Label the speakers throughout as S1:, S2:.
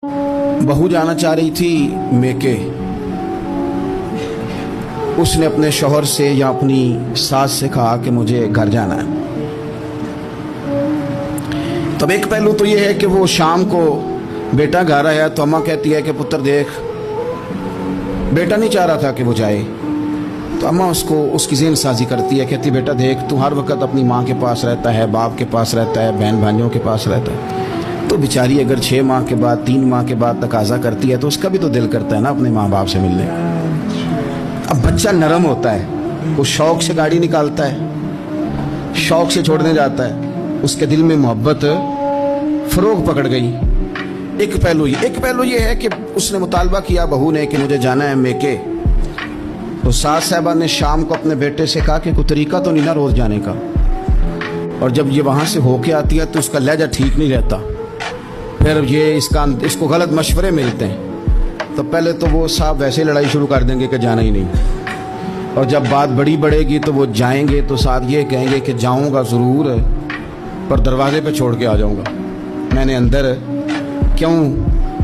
S1: बहू जाना चाह रही थी मेके। उसने अपने शौहर से या अपनी सास से कहा कि मुझे घर जाना है। तब एक पहलू तो ये है कि वो शाम को बेटा घर आया तो अम्मा कहती है कि पुत्र देख, बेटा नहीं चाह रहा था कि वो जाए, तो अम्मा उसको उसकी ज़हन साजी करती है, कहती बेटा देख, तू हर वक्त अपनी माँ के पास रहता है, बाप के पास रहता है, बहन भाइयों के पास रहता है, तो बेचारी अगर 6 माह के बाद 3 माह के बाद तकाजा करती है तो उसका भी तो दिल करता है ना अपने माँ बाप से मिलने। अब बच्चा नरम होता है, वो शौक से गाड़ी निकालता है, शौक से छोड़ने जाता है, उसके दिल में मोहब्बत फरोग पकड़ गई। एक पहलू ये है कि उसने मुतालबा किया बहू ने कि मुझे जाना है मेके, तो सास साहबा ने शाम को अपने बेटे से कहा कि कोई तरीका तो नहीं ना रोज जाने का, और जब ये वहाँ से होके आती है तो उसका लहजा ठीक नहीं रहता, फिर ये इसको गलत मशवरे मिलते हैं, तो पहले तो वो साहब वैसे ही लड़ाई शुरू कर देंगे कि जाना ही नहीं, और जब बात बड़ी बढ़ेगी तो वो जाएंगे तो साथ ये कहेंगे कि जाऊंगा ज़रूर पर दरवाजे पे छोड़ के आ जाऊंगा, मैंने अंदर क्यों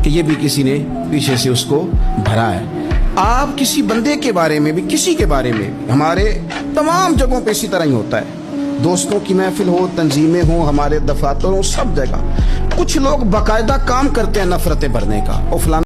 S1: कि ये भी किसी ने पीछे से उसको भरा है। आप किसी बंदे के बारे में भी, किसी के बारे में, हमारे तमाम जगहों पे इसी तरह ही होता है, दोस्तों की महफिल हो, तंजीमें हो, हमारे दफातर हो, सब जगह कुछ लोग बाकायदा काम करते हैं नफरतें भरने का, और फलाना